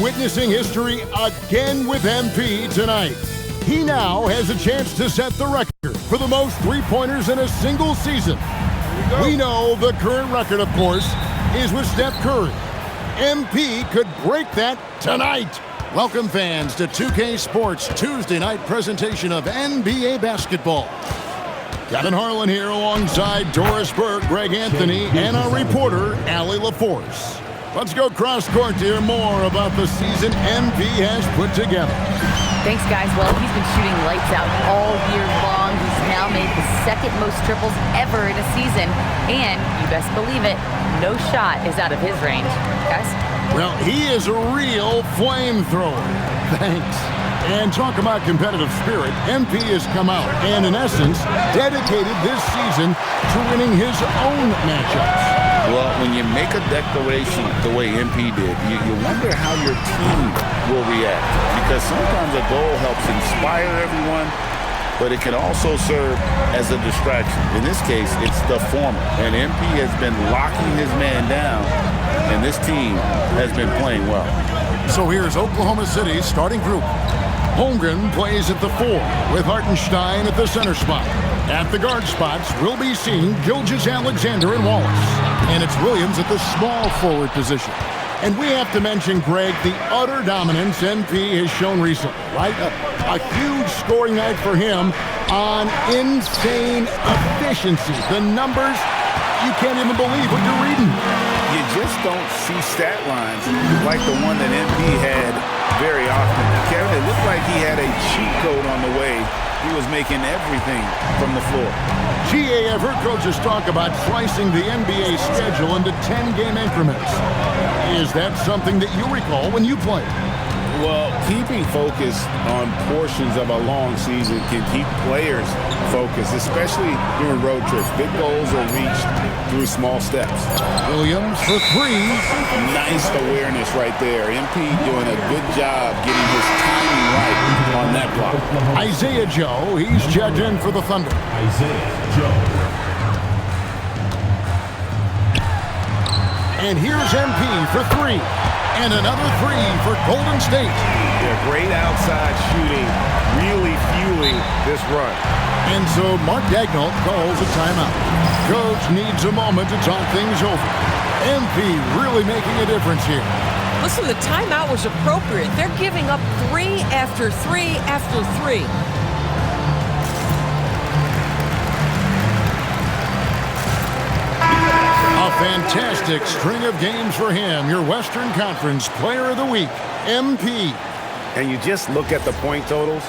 witnessing history again with MP tonight. He now has a chance to set the record for the most three-pointers in a single season. We know the current record, of course, is with Steph Curry. MP could break that tonight. Welcome, fans, to 2K Sports Tuesday night presentation of NBA basketball. Kevin Harlan here alongside Doris Burke, Greg Anthony, and our reporter, Allie LaForce. Let's go cross-court to hear more about the season MP has put together. Thanks, guys. Well, he's been shooting lights out all year long. He's now made the second most triples ever in a season. And, you best believe it, no shot is out of his range. Guys? Well, he is a real flamethrower. Thanks. And talk about competitive spirit, MP has come out and, in essence, dedicated this season to winning his own matchups. Well, when you make a declaration the way MP did, you wonder how your team will react. Because sometimes a goal helps inspire everyone, but it can also serve as a distraction. In this case, it's the former. And MP has been locking his man down, and this team has been playing well. So here's Oklahoma City's starting group. Holmgren plays at the 4, with Hartenstein at the center spot. At the guard spots, we'll be seeing Gilgeous-Alexander and Wallace. And it's Williams at the small forward position. And we have to mention, Greg, the utter dominance MP has shown recently, right? A huge scoring night for him on insane efficiency. The numbers, you can't even believe what you're reading. You just don't see stat lines like the one that MP had very often. Kevin, it looked like he had a cheat code on the way. He was making everything from the floor. GA, I've heard coaches talk about slicing the NBA schedule into 10-game increments. Is that something that you recall when you played? Well, keeping focus on portions of a long season can keep players focused, especially during road trips. Big goals are reached through small steps. Williams for 3. Nice awareness right there. MP doing a good job getting his timing right on that block. Isaiah Joe, he's checked in for the Thunder. Isaiah Joe. And here's MP for 3. And another 3 for Golden State. Yeah, great outside shooting, really fueling this run. And so Mark Daigneault calls a timeout. Coach needs a moment to talk things over. MP really making a difference here. Listen, the timeout was appropriate. They're giving up 3 after 3 after 3. A fantastic string of games for him. Your Western Conference Player of the Week, MP. And you just look at the point totals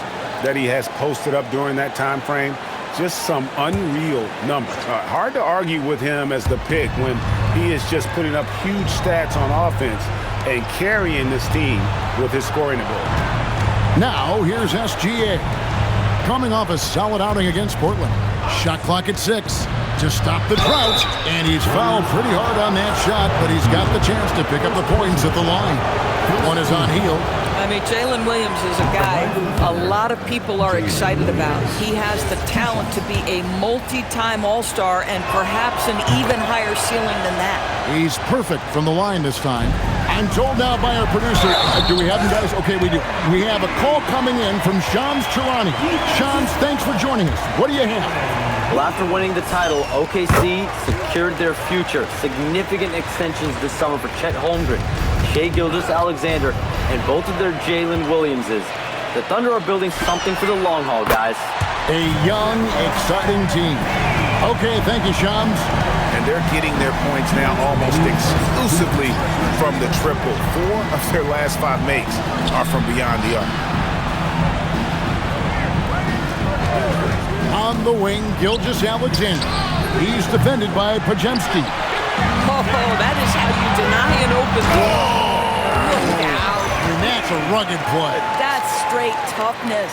that he has posted up during that time frame. Just some unreal numbers. Hard to argue with him as the pick when he is just putting up huge stats on offense and carrying this team with his scoring ability. Now, here's SGA. Coming off a solid outing against Portland. Shot clock at 6 to stop the drought. And he's fouled pretty hard on that shot, but he's got the chance to pick up the points at the line. One is on heel. I mean, Jalen Williams is a guy a lot of people are excited about. He has the talent to be a multi-time All-Star and perhaps an even higher ceiling than that. He's perfect from the line this time. I'm told now by our producer, do we have him, guys? Okay, we do. We have a call coming in from Shams Charania. Shams, thanks for joining us. What do you have? Well, after winning the title, OKC secured their future. Significant extensions this summer for Chet Holmgren, Shai Gilgeous-Alexander, and both of their Jalen Williamses. The Thunder are building something for the long haul, guys. A young, exciting team. Okay, thank you, Shams. And they're getting their points now almost exclusively from the triple. 4 of their last 5 makes are from beyond the arc. On the wing, Gilgeous-Alexander. He's defended by Podziemski. Oh, that is how you deny an open goal. Look out. And that's a rugged play. That's straight toughness.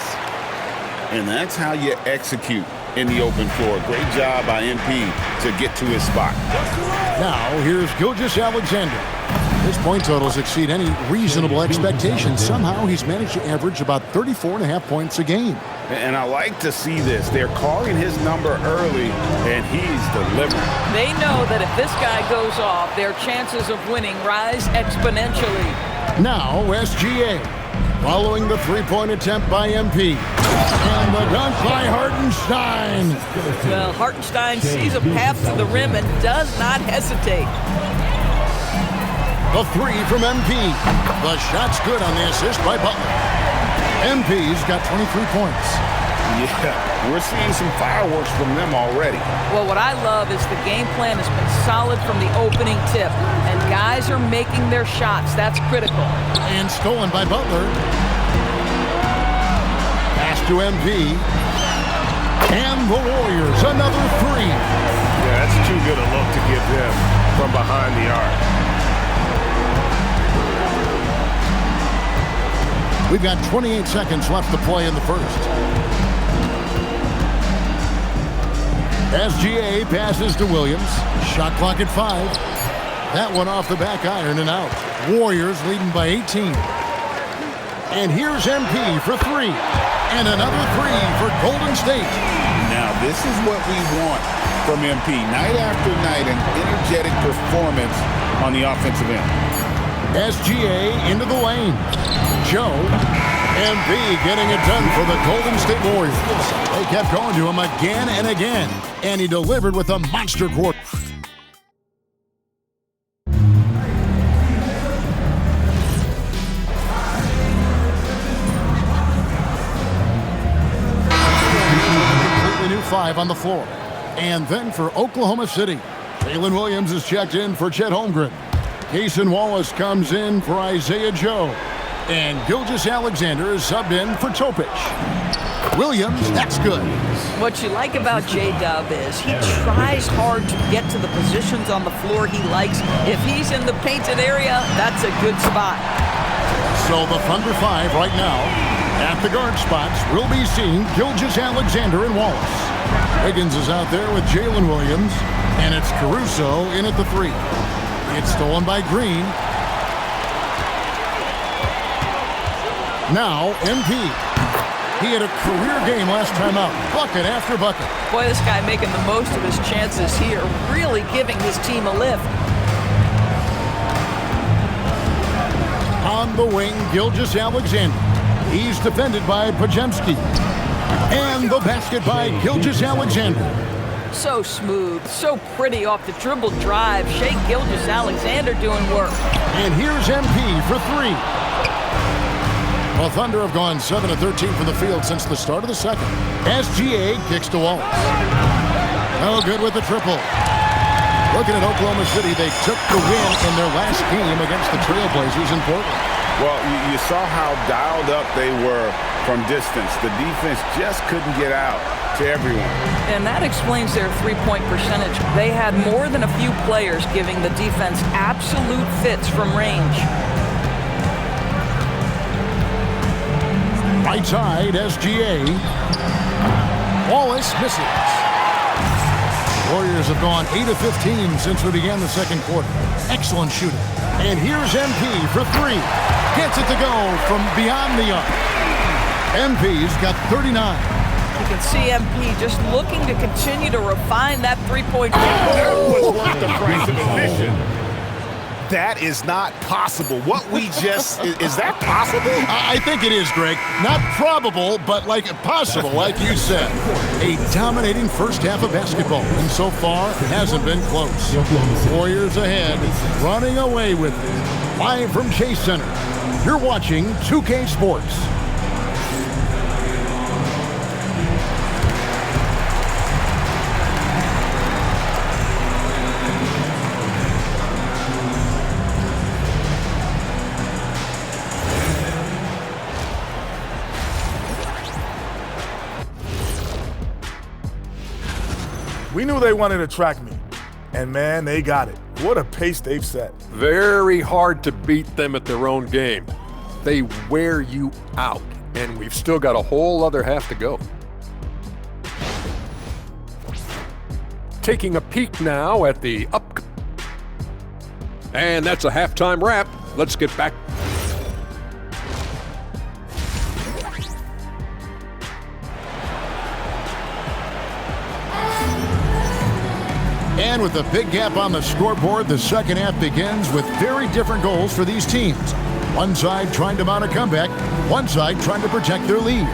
And that's how you execute in the open floor. Great job by MP to get to his spot. Now, here's Gilgeous-Alexander. His point totals exceed any reasonable expectations. Somehow, he's managed to average about 34.5 points a game. And I like to see this. They're calling his number early, and he's delivering. They know that if this guy goes off, their chances of winning rise exponentially. Now SGA following the three-point attempt by MP. And the dunk by Hartenstein. Well, Hartenstein sees a path to the rim and does not hesitate. The three from MP. The shot's good on the assist by Butler. MP's got 23 points. Yeah, we're seeing some fireworks from them already. Well, what I love is the game plan has been solid from the opening tip, and guys are making their shots. That's critical. And stolen by Butler. Pass to MP. And the Warriors, another three. Yeah, that's too good a look to give them from behind the arc. We've got 28 seconds left to play in the first. SGA passes to Williams. Shot clock at 5. That one off the back iron and out. Warriors leading by 18. And here's MP for 3. And another 3 for Golden State. Now, this is what we want from MP. Night after night, an energetic performance on the offensive end. SGA into the lane. Joe. MP getting it done for the Golden State Warriors. They kept going to him again and again, and he delivered with a monster quarter. Completely new 5 on the floor. And then for Oklahoma City, Jalen Williams is checked in for Chet Holmgren. Cason Wallace comes in for Isaiah Joe. And Gilgeous-Alexander is subbed in for Topic. Williams, that's good. What you like about J-Dub is he tries hard to get to the positions on the floor he likes. If he's in the painted area, that's a good spot. So the Thunder 5 right now at the guard spots will be seeing Gilgeous-Alexander and Wallace. Wiggins is out there with Jalen Williams, and it's Caruso in at the 3. It's stolen by Green. Now, MP. He had a career game last time out. Bucket after bucket. Boy, this guy making the most of his chances here, really giving his team a lift. On the wing, Gilgeous-Alexander. He's defended by Podziemski. And the basket by Gilgeous-Alexander. So smooth, so pretty off the dribble drive. Shai Gilgeous-Alexander doing work. And here's MP for 3. The Thunder have gone 7 of 13 from the field since the start of the second. SGA kicks to Wallace. No good with the triple. Looking at Oklahoma City, they took the win in their last game against the Trailblazers in Portland. Well, you saw how dialed up they were from distance. The defense just couldn't get out to everyone. And that explains their three-point percentage. They had more than a few players giving the defense absolute fits from range. Right side, SGA. Wallace misses. Warriors have gone 8 of 15 since we began the second quarter. Excellent shooting. And here's MP for 3. Gets it to go from beyond the arc. MP's got 39. You can see MP just looking to continue to refine that three-point. That was worth the price of admission. That is not possible. What we just, is that possible? I think it is, Greg. Not probable, but like possible, like you said. A dominating first half of basketball, and so far, it hasn't been close. Warriors ahead, running away with it. Live from Chase Center, you're watching 2K Sports. We knew they wanted to track me, and man, they got it. What a pace they've set. Very hard to beat them at their own game. They wear you out, and we've still got a whole other half to go. Taking a peek now at the up. And that's a halftime wrap. Let's get back. And with a big gap on the scoreboard, the second half begins with very different goals for these teams. One side trying to mount a comeback, one side trying to protect their lead.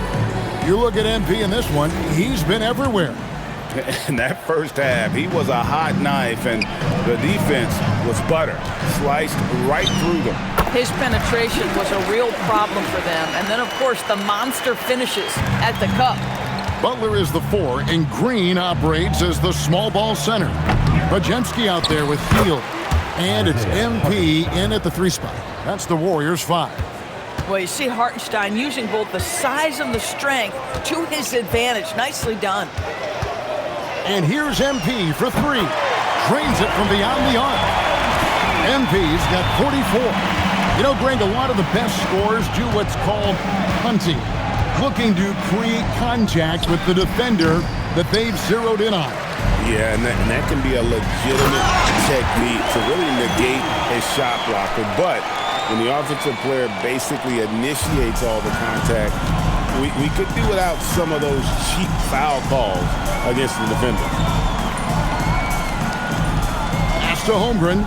You look at MP in this one, he's been everywhere. In that first half, he was a hot knife, and the defense was butter, sliced right through them. His penetration was a real problem for them. And then, of course, the monster finishes at the cup. Butler is the 4, and Green operates as the small ball center. Podziemski out there with Field. And it's MP in at the 3 spot. That's the Warriors' 5. Well, you see Hartenstein using both the size and the strength to his advantage. Nicely done. And here's MP for 3. Drains it from beyond the arc. MP's got 44. You know, Greg, a lot of the best scorers do what's called hunting, looking to create contact with the defender that they've zeroed in on. Yeah, and that can be a legitimate technique to really negate a shot blocker. But when the offensive player basically initiates all the contact, we could do without some of those cheap foul calls against the defender. Pass to Holmgren.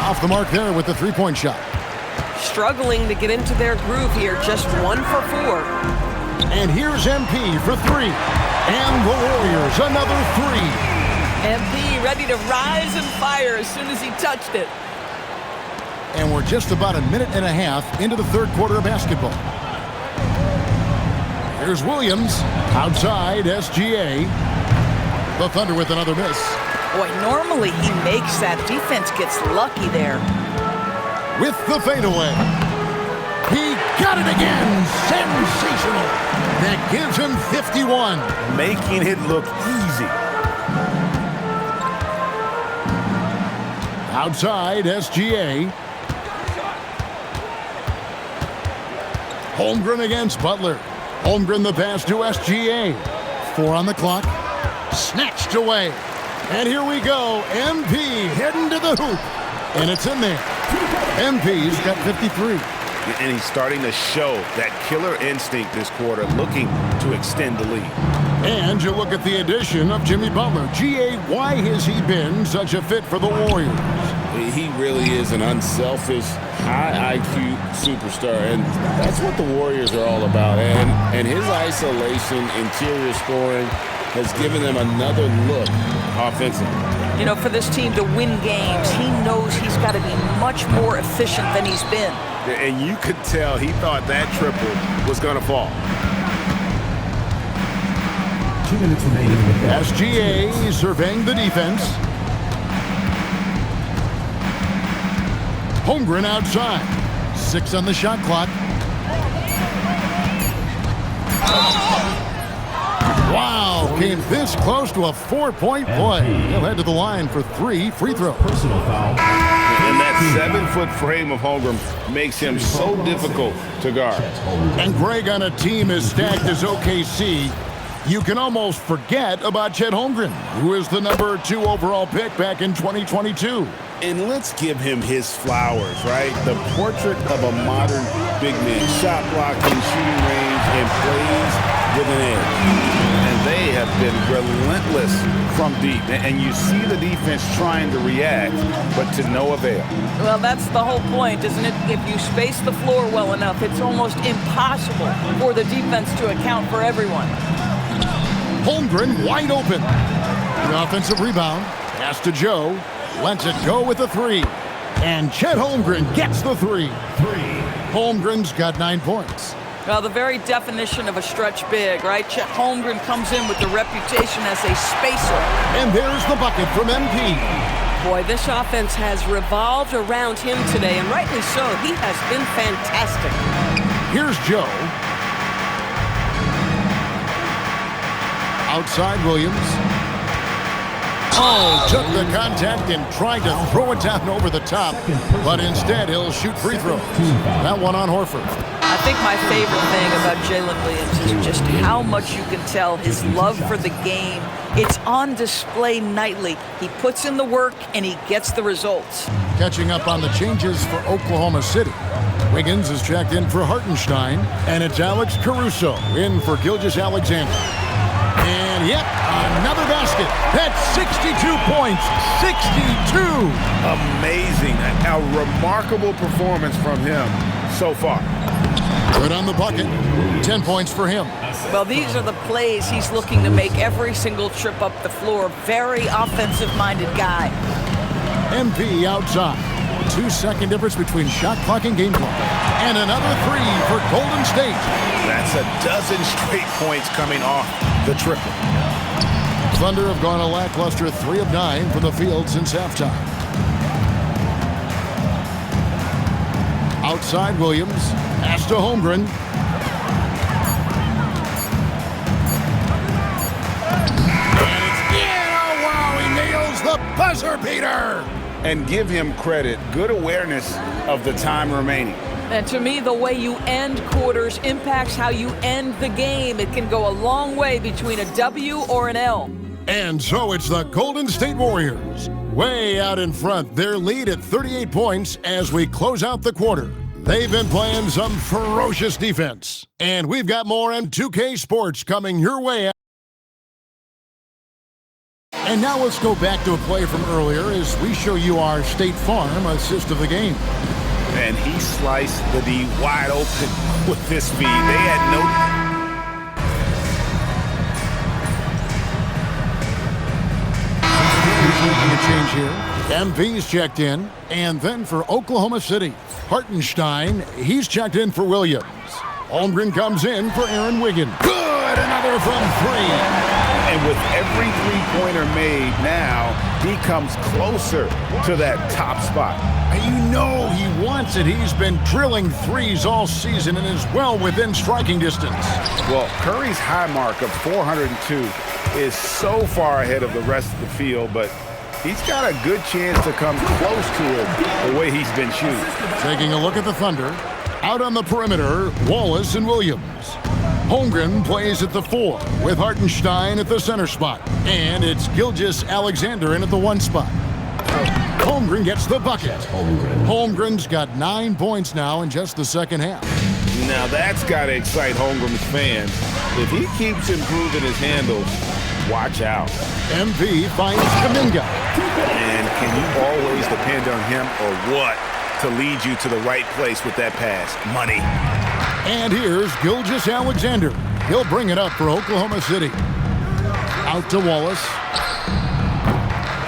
Off the mark there with the 3-point shot. Struggling to get into their groove here, just 1 for 4. And here's MP for 3. And the Warriors, another 3. MP ready to rise and fire as soon as he touched it. And we're just about a minute and a half into the third quarter of basketball. Here's Williams, outside SGA. The Thunder with another miss. Boy, normally he makes that. Defense gets lucky there. With the fadeaway. He got it again. Sensational. That gives him 51. Making it look easy. Outside SGA. Holmgren against Butler. Holmgren the pass to SGA. 4 on the clock. Snatched away. And here we go. MP heading to the hoop. And it's in there. MP's got 53. And he's starting to show that killer instinct this quarter, looking to extend the lead. And you look at the addition of Jimmy Butler. G.A., why has he been such a fit for the Warriors? He really is an unselfish, high IQ superstar, and that's what the Warriors are all about. And his isolation, interior scoring has given them another look offensively. You know, for this team to win games, he knows he's got to be much more efficient than he's been. And you could tell he thought that triple was going to fall. 2 minutes remaining. SGA surveying the defense. Holmgren outside. 6 on the shot clock. Wow, came this close to a 4-point play. He'll head to the line for 3 free throws. Personal foul. And that 7-foot frame of Holmgren makes him so difficult to guard. And Greg, on a team as stacked as OKC, you can almost forget about Chet Holmgren, who is the number 2 overall pick back in 2022. And let's give him his flowers, right? The portrait of a modern big man. Shot blocking, shooting range, and plays with an edge. And they have been relentless from deep. And you see the defense trying to react, but to no avail. Well, that's the whole point, isn't it? If you space the floor well enough, it's almost impossible for the defense to account for everyone. Holmgren wide open. The offensive rebound. Pass to Joe. Lets it go with the 3. And Chet Holmgren gets the 3. Holmgren's got 9 points. Well, the very definition of a stretch big, right? Chet Holmgren comes in with the reputation as a spacer. And there's the bucket from MP. Boy, this offense has revolved around him today, and rightly so. He has been fantastic. Here's Joe. Outside Williams. Oh, took the contact and tried to throw it down over the top, but instead he'll shoot free throws. That one on Horford. I think my favorite thing about Jalen Williams is just how much you can tell his love for the game. It's on display nightly. He puts in the work and he gets the results. Catching up on the changes for Oklahoma City. Wiggins is checked in for Hartenstein, and it's Alex Caruso in for Gilgeous-Alexander. And And yep, another basket. That's 62 points. 62. Amazing. A remarkable performance from him so far. Good on the bucket. 10 points for him. Well, these are the plays he's looking to make every single trip up the floor. Very offensive-minded guy. MP outside. 2-second difference between shot clock and game clock. And another three for Golden State. That's a dozen straight points coming off the triple. Thunder have gone a lackluster 3 of 9 from the field since halftime. Outside Williams. Pass to Holmgren. And it's in. Oh, wow, he nails the buzzer beater. And give him credit. Good awareness of the time remaining. And to me, the way you end quarters impacts how you end the game. It can go a long way between a W or an L. And so it's the Golden State Warriors. Way out in front. Their lead at 38 points as we close out the quarter. They've been playing some ferocious defense. And we've got more M2K Sports coming your way. And now let's go back to a play from earlier as we show you our State Farm assist of the game. And he sliced the D wide open with this feed. They had no... Change here. MV's checked in. And then for Oklahoma City, Hartenstein, he's checked in for Williams. Holmgren comes in for Aaron Wiggins. Good, another from three. And with every three-pointer made now, he comes closer to that top spot. You know he wants it. He's been drilling threes all season and is well within striking distance. Well, Curry's high mark of 402 is so far ahead of the rest of the field, but he's got a good chance to come close to it the way he's been shooting. Taking a look at the Thunder. Out on the perimeter, Wallace and Williams. Holmgren plays at the 4 with Hartenstein at the center spot. And it's Gilgeous-Alexander in at the 1 spot. Holmgren gets the bucket. Holmgren's got 9 points now in just the second half. Now that's got to excite Holmgren's fans. If he keeps improving his handles, watch out. MP finds Kuminga. And can you always depend on him or what to lead you to the right place with that pass? Money. And here's Gilgeous-Alexander. He'll bring it up for Oklahoma City. Out to Wallace.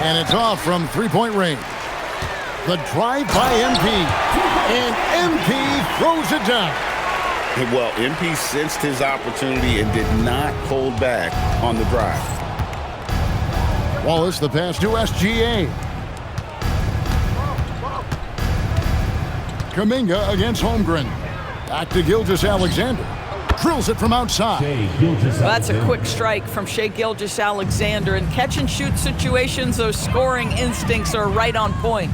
And it's off from three-point range. The drive by MP. And MP throws it down. Well, MP sensed his opportunity and did not hold back on the drive. Wallace, the pass to SGA. Kuminga against Holmgren. Back to Gilgeous-Alexander. Drills it from outside. Well, that's a quick strike from Shai Gilgeous-Alexander. In catch-and-shoot situations, those scoring instincts are right on point.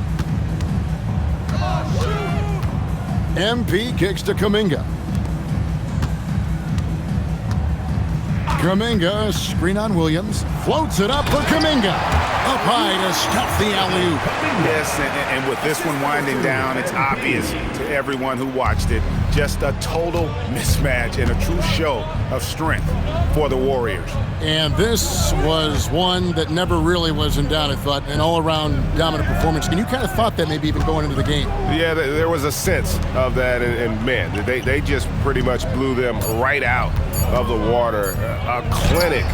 MP kicks to Kuminga. Kuminga, screen on Williams. Floats it up for Kuminga. Up high to stop the alley-oop. Yes, and with this one winding down, it's obvious to everyone who watched it. Just a total mismatch and a true show of strength for the Warriors. And this was one that never really was in doubt, I thought, an all-around dominant performance. And you kind of thought that maybe even going into the game. Yeah, there was a sense of that, and man, they just pretty much blew them right out of the water. A clinic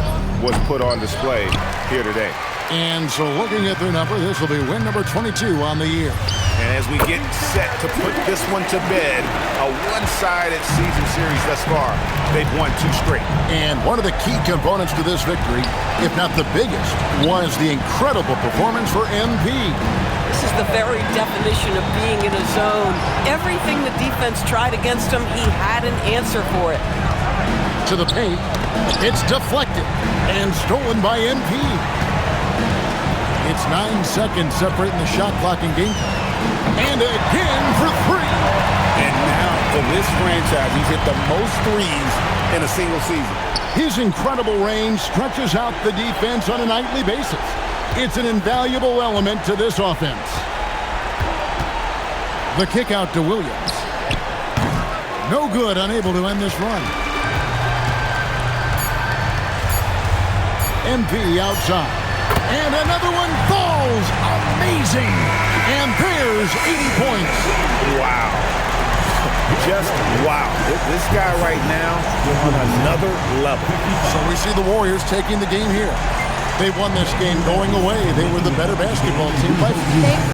was put on display here today. And so looking at their number, this will be win number 22 on the year. And as we get set to put this one to bed, a one-sided season series thus far, they've won 2 straight. And one of the key components to this victory, if not the biggest, was the incredible performance for MP. This is the very definition of being in a zone. Everything the defense tried against him, he had an answer for it. To the paint, it's deflected and stolen by MP. It's 9 seconds separating the shot clock and game clock. And again for 3. And now for this franchise, he's hit the most threes in a single season. His incredible range stretches out the defense on a nightly basis. It's an invaluable element to this offense. The kick out to Williams. No good, unable to end this run. MP outside. And another one falls. Amazing. And there's 80 points. Wow. Just wow. This guy right now on another level. So we see the Warriors taking the game here. They won this game going away. They were the better basketball team by